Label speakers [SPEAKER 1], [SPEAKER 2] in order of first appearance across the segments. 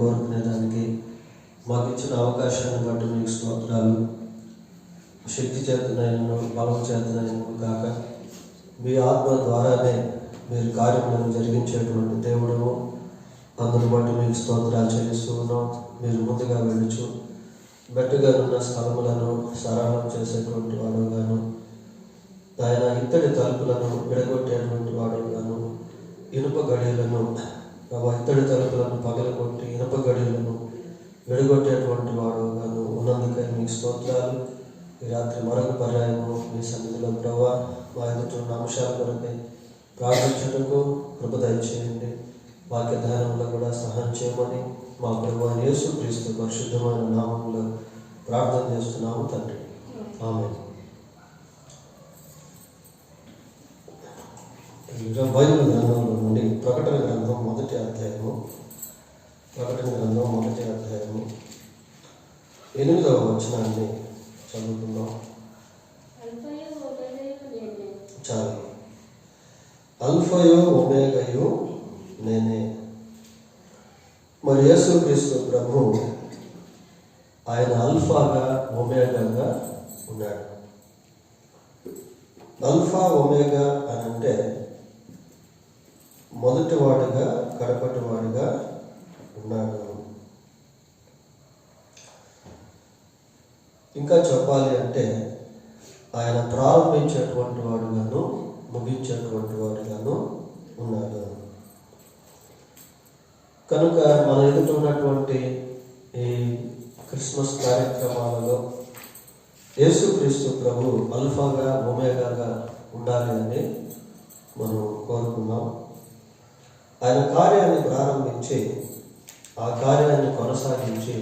[SPEAKER 1] కోరుకునేదానికి మాకు ఇచ్చిన అవకాశాన్ని బట్టి మీకు స్తోత్రాలు. శక్తి చేతనైనను బలం చేతనైనను కాక మీ ఆత్మ ద్వారానే మీరు కార్యములను జరిగించేటువంటి దేవుడు. అందును బట్టి మీకు స్తోత్రాలు చెల్లిస్తూ ఉన్నాం. మీరు ముందుగా వెళ్ళుచు బెట్టగా ఉన్న స్థలములను సరళం చేసేటువంటి వాడుగాను, ఆయన ఇత్తడి తలుపులను విడగొట్టేటువంటి వాడుగాను, ఇనుప గడియలను ఇత్తడి తలుపులను పగలగొట్టి ఇనుప గడియలను విడగొట్టేటువంటి వాడుగాను ఉన్నందుకై మీకు స్తోత్రాలు. ఈ రాత్రి మరొక పర్యాయము మీ సన్నిధిలో ప్రభావ మా ఎదుటి అంశాల కొరకై ప్రార్థించుటకు కృప దయచేయండి. వాక్య ధ్యానంలో కూడా సహాయం చేయమని మా ప్రభువైన యేసుక్రీస్తు పరిశుద్ధమైన నామములో ప్రార్థన చేస్తున్నాము తండ్రి, ఆమేన్. బైబిల్ గ్రంథంలో నుండి ప్రకటన గ్రంథం మొదటి అధ్యాయము 8వ వచనాన్ని చదువుతున్నాం. చాలు. అల్ఫయో ఒమేగయు నేనే. మరి యేసుక్రీస్తు ప్రభు ఆయన అల్ఫాగా ఒమేగాగా ఉన్నాడు. అల్ఫా ఒమేగా అని అంటే మొదటి వాడుగా కడపటి వాడుగా ఉన్నాడు. ఇంకా చెప్పాలి అంటే ఆయన ప్రారంభించేటువంటి వాడుగాను ముగించేటువంటి వాడుగాను ఉన్నాడు. కనుక మన ఎదుట ఉన్నటువంటి ఈ క్రిస్మస్ కార్యక్రమాలలో యేసుక్రీస్తు ప్రభు అల్ఫాగా ఒమేగాగా ఉండాలి అని మనం కోరుకున్నాం. ఆయన కార్యాన్ని ప్రారంభించి ఆ కార్యాన్ని కొనసాగించి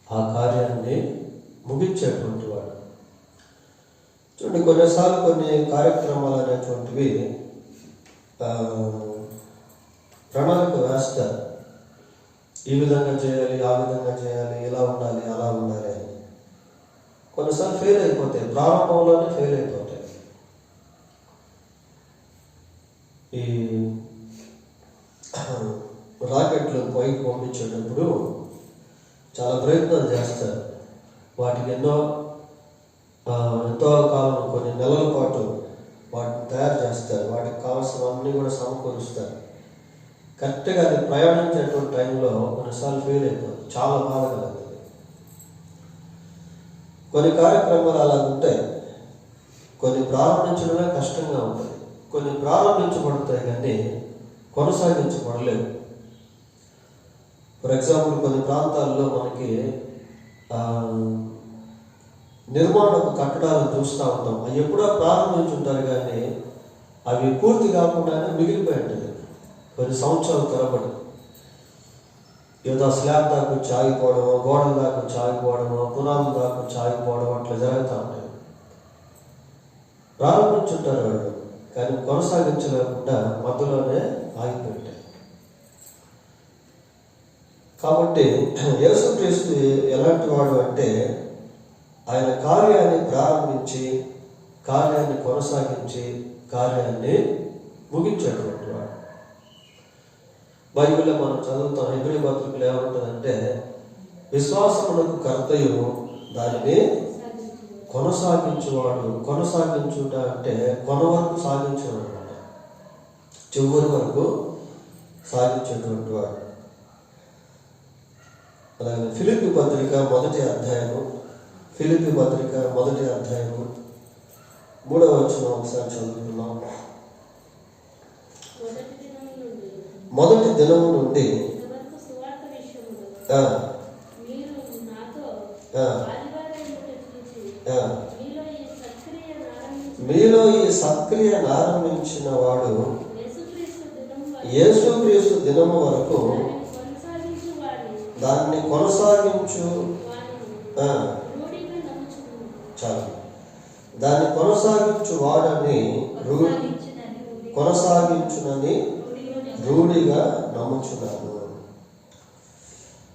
[SPEAKER 1] ఆ కార్యాన్ని ముగించేటువంటి వాడు. చూడండి, కొన్నిసార్లు కొన్ని కార్యక్రమాలు అనేటువంటివి ప్రణాళిక వేస్తారు. ఈ విధంగా చేయాలి, ఆ విధంగా చేయాలి, ఇలా ఉండాలి, అలా ఉండాలి అని. కొన్నిసార్లు ఫెయిల్ అయిపోతాయి, ప్రారంభంలోనే ఫెయిల్ అయిపోతాయి. ఈ రాకెట్లు పైకి పంపించేటప్పుడు చాలా ప్రయత్నాలు చేస్తారు. వాటికి ఎంతో కాలం, కొన్ని నెలల పాటు వాటిని తయారు చేస్తారు. వాటికి కావాల్సినవన్నీ కూడా సమకూరుస్తారు. కరెక్ట్గా అది ప్రయాణించేటువంటి టైంలో కొన్నిసార్లు ఫెయిల్ అయిపోతుంది, చాలా బాధ కలుగుతుంది. కొన్ని కార్యక్రమాలు అలా ఉంటాయి. కొన్ని ప్రారంభించడమే కష్టంగా ఉంటుంది, కొన్ని ప్రారంభించబడతాయి కానీ కొనసాగించబడలేవు. ఫర్ ఎగ్జాంపుల్, కొన్ని ప్రాంతాల్లో మనకి నిర్మాణపు కట్టడాలు చూస్తూ ఉంటాం. అవి ఎప్పుడో ప్రారంభించుంటారు కానీ అవి పూర్తి కాకుండానే మిగిలిపోయి ఉంటుంది కొన్ని సంవత్సరాల తరబడి. ఏదో స్లాబ్ దాకా వచ్చి ఆగిపోవడమో, గోడల దాకా వచ్చి ఆగిపోవడమో, పునాదుల దాకా వచ్చి ఆగిపోవడం అట్లా జరుగుతూ ఉంటాయి. ప్రారంభించుంటారు వాళ్ళు కానీ కొనసాగించలేకుండా మధ్యలోనే ఆగిపోయింటాయి. కాబట్టి యేసుక్రీస్తు ఎలాంటి వాడు అంటే ఆయన కార్యాన్ని ప్రారంభించి కార్యాన్ని కొనసాగించి కార్యాన్ని ముగించేటువంటి వాడు. బైబిల్లో మనం చదువుతాం, హెబ్రీ పత్రికలో ఏమంటుందంటే విశ్వాసమునకు కర్తయు దానిని కొనసాగించువాడు. కొనసాగించుట అంటే కొన వరకు సాగించడం అనమాట, చివరి వరకు సాగించేటువంటి వాడు. అలాగే ఫిలిప్పీ పత్రిక మొదటి అధ్యాయము 3వ వచనం ఒకసారి చదువుతున్నాం. మొదటి దినము నుండి మీలో ఈ సత్క్రియ ఆరంభించిన వాడు యేసుక్రీస్తు దినము వరకు దాన్ని కొనసాగించు. చాలు. దాన్ని కొనసాగించు వాడని కొనసాగించునని రూఢిగా నమ్ముచున్నాను.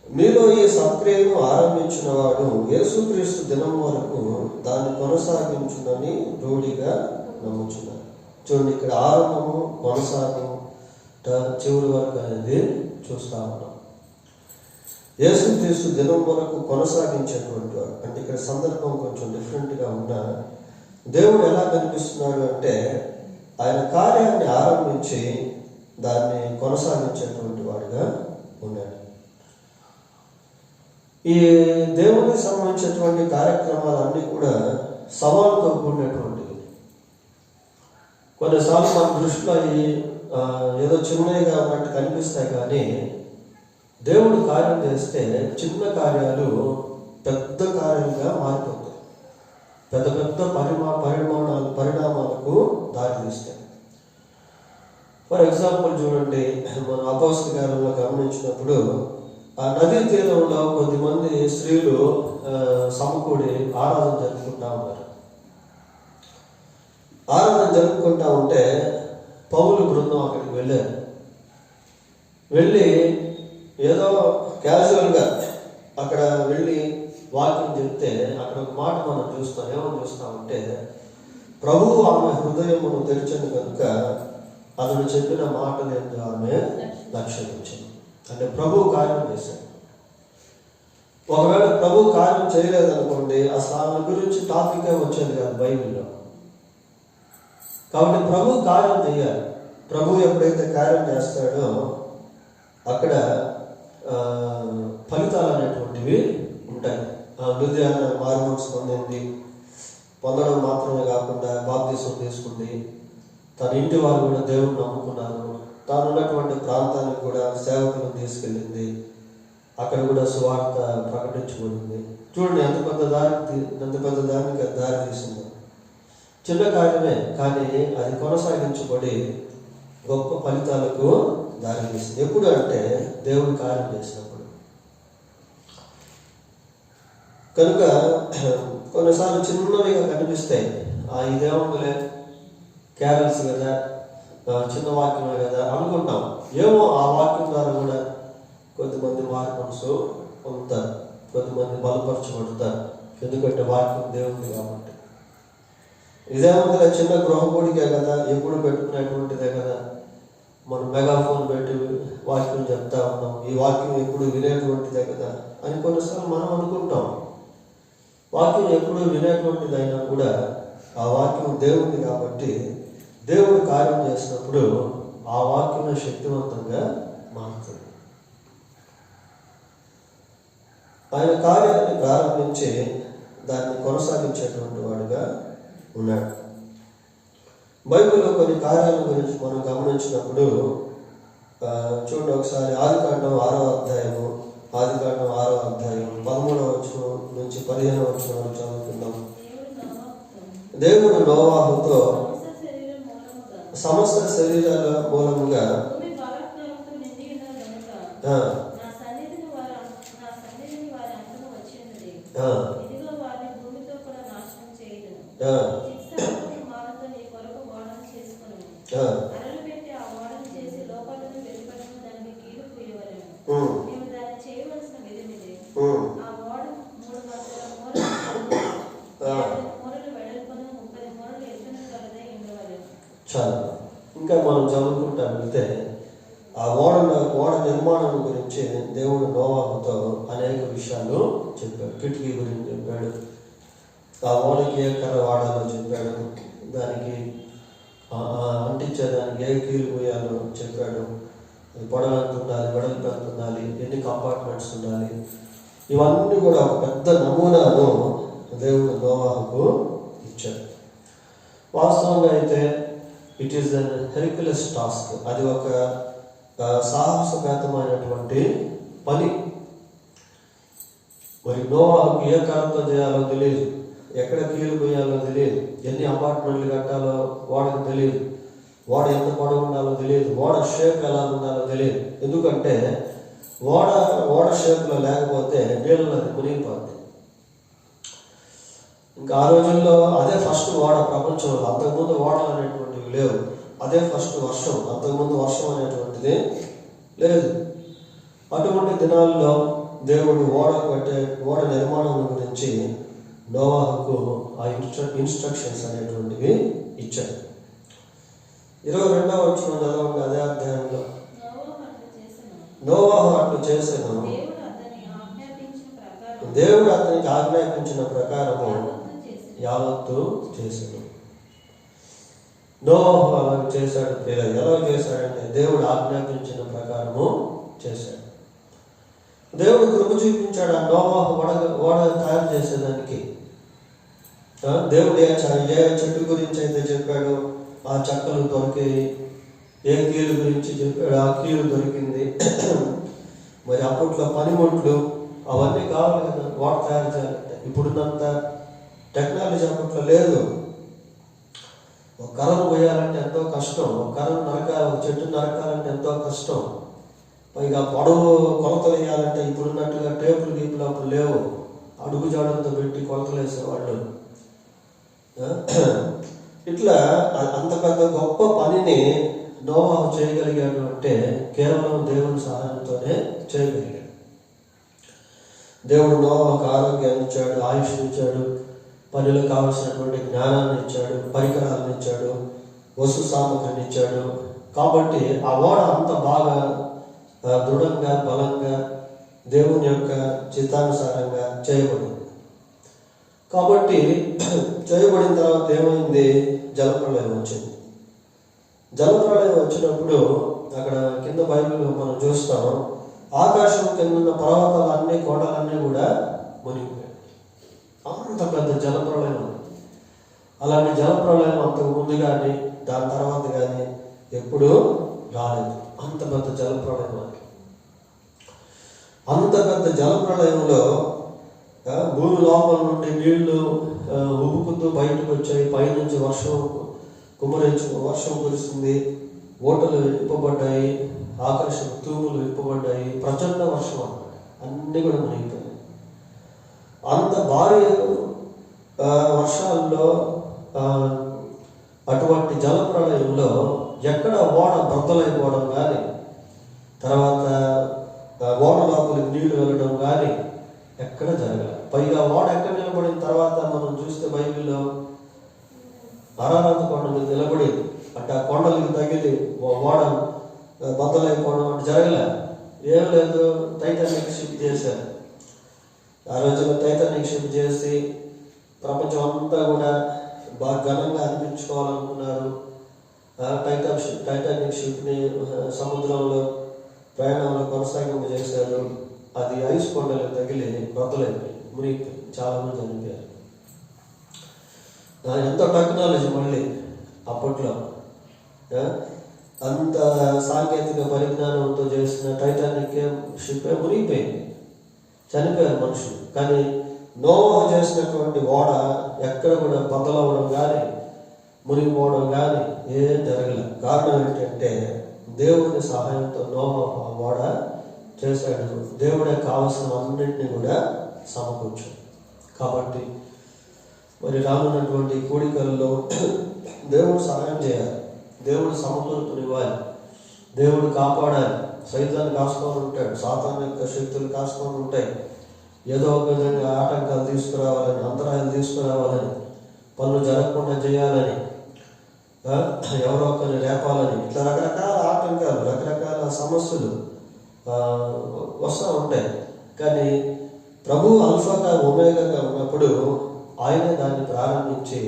[SPEAKER 1] మీలో ఈ సత్క్రియను ఆరంభించిన వాడు యేసుక్రీస్తు దినం వరకు దాన్ని కొనసాగించునని రూఢిగా నమ్ముచున్నాను. చూడండి, ఇక్కడ ఆరంభము కొనసాగం చివరి వరకు అనేది చూస్తా ఉన్నాం. యేసుక్రీస్తు దినం వరకు కొనసాగించేటువంటి వాడు. అంటే ఇక్కడ సందర్భం కొంచెం డిఫరెంట్గా ఉన్నా దేవుడు ఎలా కనిపిస్తున్నాడు అంటే ఆయన కార్యాన్ని ఆరంభించి దాన్ని కొనసాగించేటువంటి వాడుగా ఉన్నాడు. ఈ దేవునికి సంబంధించినటువంటి కార్యక్రమాలన్నీ కూడా సవాలుతో కూడినటువంటివి. కొన్నిసార్లు మన దృష్టిలో ఏదో చిన్నగా ఉన్నట్టు కనిపిస్తాయి, కానీ దేవుడు కార్యం చేస్తే చిన్న కార్యాలు పెద్ద కార్యాలుగా మారిపోతాయి, పెద్ద పెద్ద పరిణామాలకు దారితీస్తాయి. ఫర్ ఎగ్జాంపుల్ చూడండి, మన అపోస్తల కార్యంలో గమనించినప్పుడు ఆ నదీ తీరంలో కొద్దిమంది స్త్రీలు సమకూడి ఆరాధన జరుపుకుంటా ఉన్నారు. ఆరాధన జరుపుకుంటా ఉంటే పౌలు బృందం అక్కడికి వెళ్ళారు. వెళ్ళి ఏదో క్యాజువల్గా అక్కడ వెళ్ళి వాక్యం చెప్తే అక్కడ ఒక మాట మనం చూస్తాం. ఏమని చూస్తామంటే, ప్రభువు ఆమె హృదయమును తెరిచను కనుక అతడు చెప్పిన మాటలు ఏంటో ఆమె లక్ష్యించింది. అంటే ప్రభు కార్యం చేశాడు. ఒకవేళ ప్రభు కార్యం చేయలేదనుకోండి, అసలు ఆమె గురించి టాపికే వచ్చేది కాదు బైబిల్లో. కాబట్టి ప్రభు కార్యం చేయాలి. ప్రభు ఎప్పుడైతే కార్యం చేస్తాడో అక్కడ ఫలితాలు అనేటువంటివి ఉంటాయి. లూథియానా మారుమనసు పొందడం మాత్రమే కాకుండా బాప్తిసం తీసుకుంది. తన ఇంటి వారు కూడా దేవుడిని నమ్ముకున్నారు. తాను ఉన్నటువంటి ప్రాంతానికి కూడా సేవకులను తీసుకెళ్ళింది. అక్కడ కూడా సువార్త ప్రకటించబడింది. చూడండి ఎంత పెద్ద దానికి దారి తీసింది. చిన్న కార్యమే, కానీ అది కొనసాగించబడి గొప్ప ఫలితాలకు దారి తీసింది. ఎప్పుడు అంటే దేవుడు కార్యం చేసినప్పుడు. కనుక కొన్నిసార్లు చిన్నవిగా కనిపిస్తాయి. ఇదేముందిలే, క్యారల్స్ కదా, చిన్న వాక్యమే కదా అనుకుంటాం. ఏమో ఆ వాక్యం ద్వారా కూడా కొద్దిమంది మారుమనసు పొందుతారు, కొద్దిమంది బలపరచబడతారు. ఎందుకంటే వాక్యం దేవుడిది కాబట్టి. ఇదేముందిలే, చిన్న గృహపూడికే కదా, ఎప్పుడు పెట్టుకునేటువంటిదే కదా, మనం మెగాఫోన్ పెట్టి వాక్యం చెప్తా ఉన్నాం, ఈ వాక్యం ఎప్పుడు వినేటువంటిదే కదా అని కొన్నిసార్లు మనం అనుకుంటాం. వాక్యం ఎప్పుడు వినేటువంటిది అయినా కూడా ఆ వాక్యం దేవుడిది కాబట్టి దేవుడు కార్యం చేసినప్పుడు ఆ వాక్యం శక్తివంతంగా మారుతుంది. ఆయన కార్యాన్ని ప్రారంభించి దాన్ని కొనసాగించేటువంటి వాడుగా ఉన్నాడు. బైబిల్లో కొన్ని కార్యాల గురించి మనం గమనించినప్పుడు చూడండి, ఒకసారి ఆదికాండం 6వ అధ్యాయము 13వ వచనం నుంచి 15వ వచనం వరకు చదువుకుందాం. దేవుడు నోవాహుతో సమస్త శరీరాల మూలముగా చాలు. ఇంకా మనం చదువుకుంటా వెళ్తే ఆ ఓడ నిర్మాణం గురించి దేవుడు నోవాహుతో అనేక విషయాలు చెప్పాడు. కిటికీ గురించి చెప్పాడు, ఆ ఓడకి ఏ కర్ర వాడాలో చెప్పాడు, దానికి అంటించేదానికి ఏ కీలు పోయాలో చెప్పాడు, పొడవు ఎంత ఉండాలి, వెడల్పు ఎంత ఉండాలి, ఎన్ని కంపార్ట్మెంట్స్ ఉండాలి. ఇవన్నీ కూడా ఒక పెద్ద నమూనాను దేవుడు నోవాహుకు ఇచ్చాడు. వాస్తవంగా అయితే it is an Hercules task. అది ఒక సాహసఘాతమైనటువంటి పని. మరి నోవాహుకు ఏ కాలంతో చేయాలో తెలియదు, ఎక్కడ కీలు పోయాలో తెలియదు, ఎన్ని అపార్ట్మెంట్లు కట్టాలో వాడికి తెలియదు, ఓడ ఎంత పొడవు ఉండాలో తెలియదు, ఓడ షేప్ ఎలా ఉండాలో తెలియదు. ఎందుకంటే ఓడ షేప్లో లేకపోతే నీళ్ళలో అది మునిగిపోద్ది. ఇంకా ఆ రోజుల్లో అదే ఫస్ట్ ఓడ ప్రపంచంలో. అంతకుముందు ఓడలు అనేటువంటివి లేవు. అదే ఫస్ట్ వర్షం. అంతకుముందు వర్షం అనేటువంటిది లేదు. అటువంటి దినాల్లో దేవుడు ఓడ నిర్మాణం గురించి నోవాహుకు ఆ ఇన్స్ట్రక్షన్స్ అనేటువంటివి ఇచ్చాడు. 22వ వచనం చదవండి. అదే అధ్యాయంలో, నోవాహు అట్లు చేసెను, దేవుడు అతనికి ఆజ్ఞాపించిన ప్రకారము యావత్తు చేశాడు. నోవాహు అలా చేశాడు. ఎలా చేశాడంటే దేవుడు ఆజ్ఞాపించిన ప్రకారము చేశాడు. దేవుడు కృప చూపించాడు ఆ నోవాహు ఓడ తయారు చేసేదానికి. దేవుడు ఏ చెట్టు గురించి అయితే చెప్పాడు ఆ చెక్కలు దొరికాయి, ఏ కీలు గురించి చెప్పాడు ఆ కీలు దొరికింది. మరి అప్పట్లో పనిముట్లు అవన్నీ కావాలి కదా ఓడ తయారు చేయాలంటే. ఇప్పుడున్నంత టెక్నాలజీ అప్పట్లో లేదు. ఒక కర్రను పోయాలంటే ఎంతో కష్టం, ఒక కర్రను ఒక చెట్టు నరకాలంటే ఎంతో కష్టం. పైగా పొడవు కొలతలు వేయాలంటే ఇప్పుడున్నట్టుగా టేపులు గీపులు అప్పుడు లేవు. అడుగు జాడులతో పెట్టి కొలతలు వేసేవాళ్ళు. ఇట్లా అంత పెద్ద గొప్ప పనిని నోవాహు చేయగలిగాడు అంటే కేవలం దేవుని సహాయంతోనే చేయగలిగాడు. దేవుడు నోవాహుకు ఆరోగ్యాన్ని ఇచ్చాడు, ఆయుష్ ఇచ్చాడు, పనిలో కావలసినటువంటి జ్ఞానాన్ని ఇచ్చాడు, పరికరాలను ఇచ్చాడు, వస్తు సామగ్రిని ఇచ్చాడు. కాబట్టి ఆ ఓడ అంత బాగా దృఢంగా బలంగా దేవుని యొక్క చిత్తానుసారంగా చేయబడింది. కాబట్టి చేయబడిన తర్వాత ఏమైంది? జలప్రళయం వచ్చింది. జలప్రళయం వచ్చినప్పుడు అక్కడ కింద బైబిల్ మనం చూస్తాం, ఆకాశం కింద ఉన్న పర్వతాలన్నీ కొండలన్నీ కూడా మునిగిపోయాయి. అంత పెద్ద జలప్రళయం. అలాంటి జలప్రళయం అంతకు ముందు కానీ దాని తర్వాత కానీ ఎప్పుడూ రాలేదు. అంత పెద్ద జలప్రళయం. అంత పెద్ద జలప్రళయంలో భూమి లోపల నుండి నీళ్లు ఉబుకుతూ బయటకు వచ్చాయి. పైనుంచి వర్షం కురిసింది, ఓటలు విప్పబడ్డాయి, ఆకాశం తూములు విప్పబడ్డాయి, ప్రచండ వర్షం అన్నమాట. అన్నీ కూడా మునిగిపోయాయి. అంత భారీ వర్షాల్లో అటువంటి జలప్రళయంలో ఎక్కడ ఓడ బ్రద్దలైపోవడం కానీ, తర్వాత ఓడ లోపలికి నీళ్లు వెళ్ళడం కానీ ఎక్కడ జరగాలి. పైగా ఓడ ఎక్కడ నిలబడిన తర్వాత మనం చూస్తే బైబిల్లో అరారాతు కొండ మీద నిలబడేది. అంటే ఆ కొండలకు తగిలి ఓడ బద్దలైపోవడం అంటే జరగలే. ఏం లేదు, టైటానిక్ షిప్ చేశారు. ఆ రోజుల్లో టైటానిక్ షిప్ చేసి ప్రపంచం అంతా కూడా బాగా ఘనంగా అనిపించుకోవాలనుకున్నారు. టైటానిక్ షిప్ని సముద్రంలో ప్రయాణంలో కొనసాగింపు చేశారు. అది ఐస్ కొండలకు తగిలి బద్దలైపోయి మునిగిపోయి చాలామంది చనిపోయారు. ఎంతో టెక్నాలజీ మళ్ళీ అప్పట్లో. అంత సాంకేతిక పరిజ్ఞానంతో చేసిన టైటానిక్ షిప్ మునిగిపోయింది, చనిపోయారు మనుషులు. కానీ నోవాహు చేసినటువంటి ఓడ ఎక్కడ కూడా బద్దలవ్వడం కానీ మునిగిపోవడం కానీ ఏం జరగలేదు. కారణం ఏంటంటే దేవుని సహాయంతో నోవాహు ఆ ఓడ చేశాడు. దేవుడే కావలసిన అన్నింటినీ కూడా సమకూర్చాడు. కాబట్టి మరి రానున్నటువంటి కోడికల్లో దేవుడు సహాయం చేయాలి, దేవుడు సమకూర్పునివ్వాలి, దేవుడు కాపాడాలి. సైతాన్ని కాసుకొని ఉంటాడు, సాతాను యొక్క శక్తులు కాసుకొని ఉంటాయి. ఏదో ఒక విధంగా ఆటంకాలు తీసుకురావాలని, అంతరాయాలు తీసుకురావాలని, పనులు జరగకుండా చేయాలని, ఎవరో ఒకరిని రేపాలని, ఇట్లా రకరకాల ఆటంకాలు, రకరకాల సమస్యలు వస్తూ ఉంటాయి. కానీ ప్రభు అల్ఫాగా ఒమేగాగా ఉన్నప్పుడు ఆయనే దాన్ని ప్రారంభించి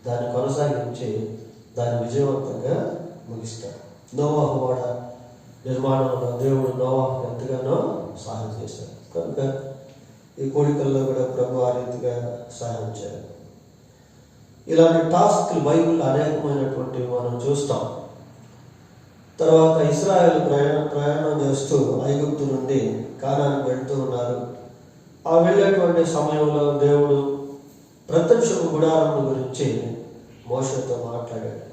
[SPEAKER 1] దాన్ని కొనసాగించి దాన్ని విజయవంతంగా ముగిస్తాడు. నోవాహు ఓడ నిర్మాణంలో దేవుడు నోవాహు ఎంతగానో సహాయం చేశాడు. కనుక ఈ కోడికల్లో కూడా ప్రభు ఆ రీతిగా సహాయం చేయాలి. ఇలాంటి టాస్క్లు బైబిల్ అనేకమైనటువంటివి మనం చూస్తాం. తర్వాత ఇశ్రాయేలు ప్రయాణం చేస్తూ ఐగుప్తు నుండి కానానికి వెళ్తూ ఉన్నారు. ఆ వెళ్ళేటువంటి సమయంలో దేవుడు ప్రత్యక్ష గుడారం గురించి మోషేతో మాట్లాడాడు.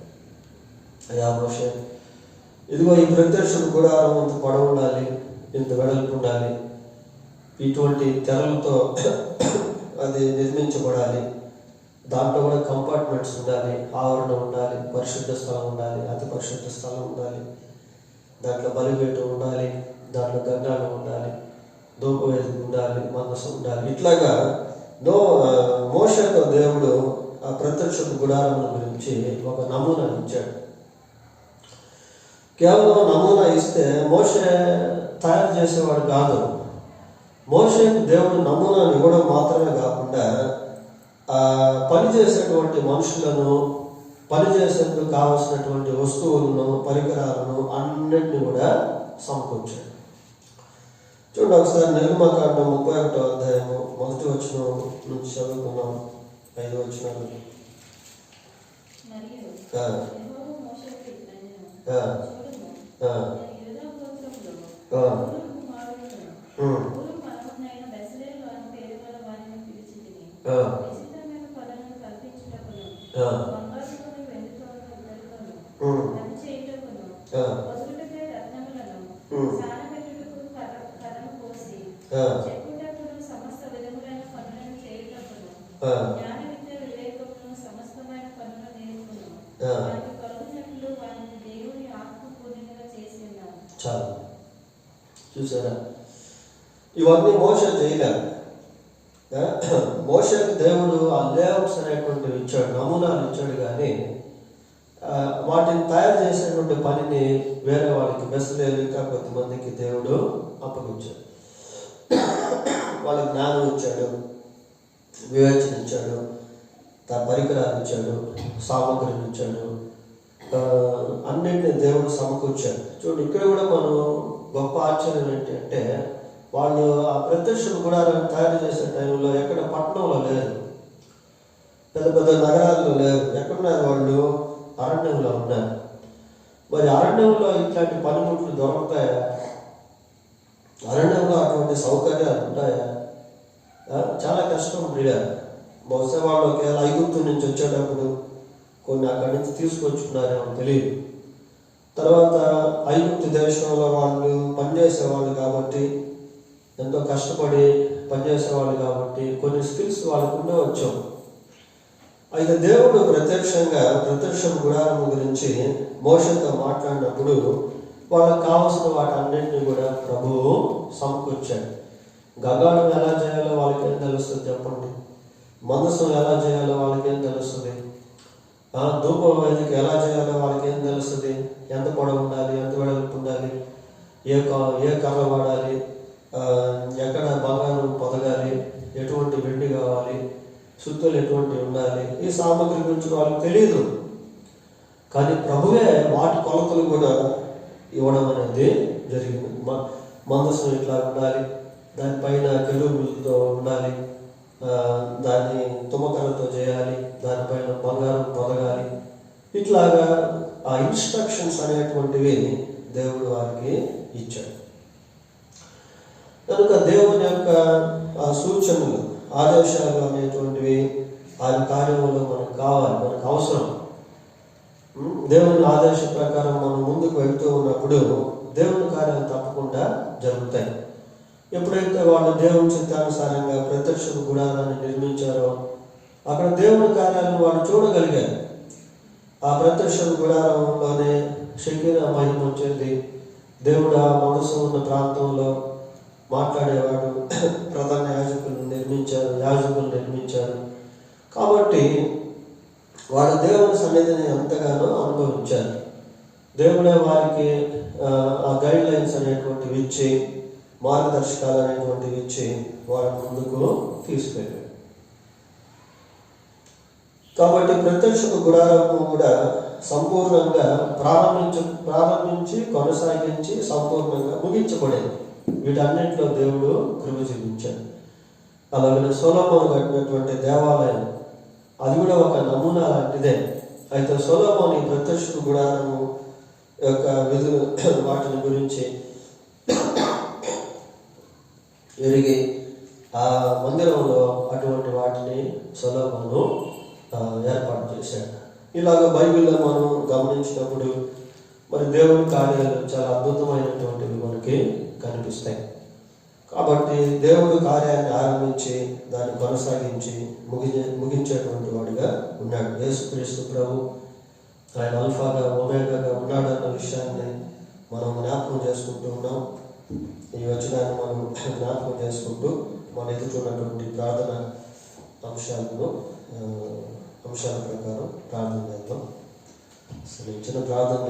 [SPEAKER 1] అయ్యా మోషే, ఇదిగో ఈ ప్రత్యక్ష గుడారం ఇంత పొడవు ఉండాలి, ఇంత వెడల్పు ఉండాలి, ఇటువంటి తెరలతో అది నిర్మించబడాలి, దాంట్లో కూడా కంపార్ట్మెంట్స్ ఉండాలి, ఆవరణ ఉండాలి, పరిశుద్ధ స్థలం ఉండాలి, అతి పరిశుద్ధ స్థలం ఉండాలి, దాంట్లో బలిపీఠం ఉండాలి, దాంట్లో గంగాలు ఉండాలి, ధూపవేది ఉండాలి, మందసం ఉండాలి. ఇట్లాగా మోషేతో దేవుడు ఆ ప్రత్యక్ష గుడారం గురించి ఒక నమూనా ఇచ్చాడు. కేవలం నమూనా ఇస్తే మోషే తయారు చేసేవాడు కాదు. మోషేకు దేవుడు నమూనాను ఇవ్వడం మాత్రమే కాకుండా పనిచేసేటువంటి మనుషులను, పనిచేసేందుకు కావలసినటువంటి వస్తువులను, పరికరాలను అన్నింటినీ కూడా సమకూర్చాడు. చూడండి ఒకసారి నిర్గమకాండం 31వ అధ్యాయము 1వ వచనం నుంచి చదువుకున్నాం. 5వ వచనాలు. చాలు. చూసారా, ఇవన్నీ మోషే చేయలేదు. మోషేకు దేవుడు ఆ లేఅవుట్స్ అనేటువంటివి ఇచ్చాడు, నమూనాలు ఇచ్చాడు, కానీ వాటిని తయారు చేసేటువంటి పనిని వేరే వాళ్ళకి, బెసలేలు ఇంకా కొంతమందికి దేవుడు అప్పగించాడు. వాళ్ళకి జ్ఞానం ఇచ్చాడు, వివేచన ఇచ్చాడు, పరికరాలు ఇచ్చాడు, సామగ్రిని ఇచ్చాడు, అన్నింటినీ దేవుడు సమకూర్చాడు. చూడు, ఇక్కడ కూడా మనం గొప్ప ఆశ్చర్యం ఏంటంటే, వాళ్ళు ఆ ప్రత్యక్ష గుడారాన్ని తయారు చేసే టైంలో ఎక్కడ పట్టణంలో లేరు, పెద్ద పెద్ద నగరాల్లో లేరు. ఎక్కడున్నారు వాళ్ళు? అరణ్యంలో ఉన్నారు. మరి అరణ్యంలో ఇట్లాంటి పనిముట్లు దొరుకుతాయా? అరణ్యంలో అటువంటి సౌకర్యాలు ఉంటాయా? చాలా కష్టం ప్రియ. బహుశా వాళ్ళు ఒకవేళ ఐగుప్తు నుంచి వచ్చేటప్పుడు కొన్ని అక్కడి నుంచి తీసుకొచ్చుకున్నారేమో తెలియదు. తర్వాత ఐగుప్తు దేశంలో వాళ్ళు పనిచేసేవాళ్ళు కాబట్టి, ఎంతో కష్టపడి పనిచేసేవాళ్ళు కాబట్టి కొన్ని స్కిల్స్ వాళ్ళకు ఉండవచ్చు. అయితే దేవుడు ప్రత్యక్ష గుడారం గురించి మోషేతో మాట్లాడినప్పుడు వాళ్ళకి కావాల్సిన వాటన్నింటినీ కూడా ప్రభువు సమకూర్చాడు. గగాళం ఎలా చేయాలో వాళ్ళకేం తెలుస్తుంది చెప్పండి? మందసం ఎలా చేయాలో వాళ్ళకేం తెలుస్తుంది? ధూప వేదిక ఎలా చేయాలో వాళ్ళకేం తెలుస్తుంది? ఎంత పొడవు ఉండాలి, ఎంత వెడల్పు ఉండాలి, ఏ కర్ర వాడాలి, ఎక్కడ బంగారం పొదగాలి, ఎటువంటి వెండి కావాలి, సుత్తులు ఎటువంటివి ఉండాలి, ఈ సామగ్రి గురించి వాళ్ళకి తెలియదు. కానీ ప్రభువే వాటి కొలతలు కూడా ఇవ్వడం అనేది జరిగింది. మందసం ఇట్లా ఉండాలి, దానిపైన కెరూబులతో ఉండాలి, దాన్ని తుమ్మకరతో చేయాలి, దానిపైన బంగారం పొదగాలి. ఇట్లాగా ఆ ఇన్స్ట్రక్షన్స్ అనేటువంటివి దేవుడు వారికి ఇచ్చాడు. కనుక దేవుని యొక్క ఆ సూచనలు, ఆదేశాలు అనేటువంటివి ఆయన కార్యంలో మనకు కావాలి, మనకు అవసరం. దేవుని ఆదేశ ప్రకారం మనం ముందుకు వెళ్తూ ఉన్నప్పుడు దేవుని కార్యాలు తప్పకుండా జరుగుతాయి. ఎప్పుడైతే వాళ్ళు దేవుని చిత్తానుసారంగా ప్రత్యక్ష గుడారాన్ని నిర్మించారో అక్కడ దేవుని కార్యాలను వాళ్ళు చూడగలిగారు. ఆ ప్రత్యక్ష గుడారంలోనే శరీర మహిమ వచ్చేది. దేవుడు ఆ మనసు ఉన్న ప్రాంతంలో మాట్లాడేవాడు. ప్రధాన యాజకులు నిర్మించారు. కాబట్టి వాళ్ళు దేవుని సన్నిధిని ఎంతగానో అనుభవించారు. దేవుడే వారికి ఆ గైడ్ లైన్స్ అనేటువంటివి ఇచ్చి, మార్గదర్శకాలు అనేటువంటివి ఇచ్చి వాళ్ళ ముందుకు తీసుకెళ్ళాడు. కాబట్టి ప్రత్యక్ష గుడారము కూడా సంపూర్ణంగా ప్రారంభించి కొనసాగించి సంపూర్ణంగా ముగించబడేది. వీటన్నింటిలో దేవుడు కృప చూపించాడు. అలాగే సొలొమోను కట్టినటువంటి దేవాలయం అది కూడా ఒక నమూనా లాంటిదే. అయితే సొలొమోను ఈ ప్రత్యక్ష గుడారము యొక్క విధులు వాటిని గురించి ఎరిగి ఆ మందిరంలో అటువంటి వాటిని సొలొమోను ఏర్పాటు చేశాడు. ఇలాగ బైబిల్లో మనం గమనించినప్పుడు మరి దేవుని కార్యాలు చాలా అద్భుతమైనటువంటివి మనకి కనిపిస్తాయి. కాబట్టి దేవుడు కార్యాన్ని ఆరంభించి దాన్ని కొనసాగించి ముగించేటువంటి వాడిగా ఉన్నాడు. యేసుక్రీస్తు ప్రభు ఆయన అల్ఫాగా ఒమేగాగా ఉన్నాడన్న విషయాన్ని మనం జ్ఞాపకం చేసుకుంటూ ఉన్నాం. ఈ వచనాన్ని మనం జ్ఞాపకం చేసుకుంటూ మన ఎదుర్కొన్నటువంటి ప్రార్థన అంశాల ప్రకారం ప్రార్థన చేద్దాం. అసలు చిన్న ప్రార్థన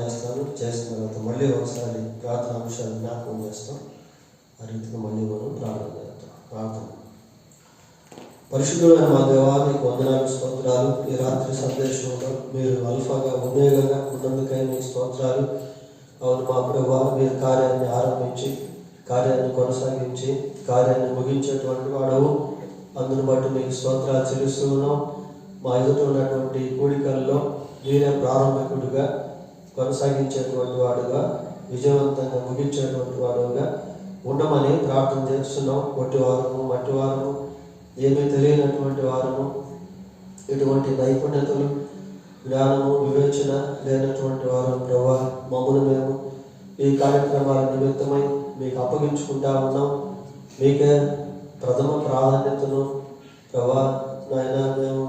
[SPEAKER 1] చేసిన తర్వాత మళ్ళీ ఒకసారి ప్రార్థన అంశాలు జ్ఞాపకం చేస్తాం. ఆ రీతిగా మళ్ళీ మనం ప్రార్థన చేద్దాం. పరిశుద్ధులైన మా దేవా, మీకు వందనాలు, స్తోత్రాలు. ఈ రాత్రి సందేశంలో మీరు అల్ఫాగా ఒమేగాగా ఉన్నందుకై మీకు స్తోత్రాలు. అవును మా ప్రభువా, మీరు కార్యాన్ని ఆరంభించి కార్యాన్ని కొనసాగించి కార్యాన్ని ముగించేటువంటి వాడవు. అందును బట్టి మీకు స్తోత్రాలు చెల్లిస్తూ ఉన్నాం. మా ఎదుట ఉన్నటువంటి కూడికల్లో మీరే ప్రారంభకుడిగా, కొనసాగించేటువంటి వాడుగా, విజయవంతంగా ముగించేటువంటి వాడుగా ఉండమని ప్రార్థన చేస్తున్నాం. పొట్టివారము, మట్టివారము, ఏమీ తెలియనటువంటి వారము, ఇటువంటి నైపుణ్యతలు, జ్ఞానము, వివేచన లేనటువంటి వారు ప్రభా, మమ్మల్ని మేము ఈ కార్యక్రమాల నిమిత్తమై మీకు అప్పగించుకుంటా ఉన్నాం. మీకే ప్రథమ ప్రాధాన్యతను ప్రభా నాయన మేము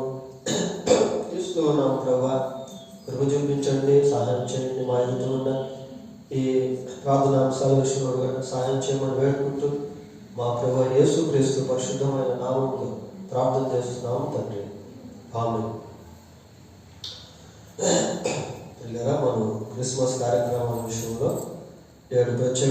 [SPEAKER 1] ఇస్తూ ఉన్నాం. ప్రభా కృప చూపించండి, సహాయం చేయండి. మా ఎదుట ఉన్న ఈ ప్రార్థనాంశాల విషయంలో సహాయం చేయమని వేడుకుంటూ మా ప్రభు యేసుక్రీస్తు పరిశుద్ధమైన నామంలో ప్రార్థన చేస్తున్నాము తండ్రి, ఆమేన్. మనం క్రిస్మస్ కార్యక్రమాల విషయంలో 7 ప్రత్యేక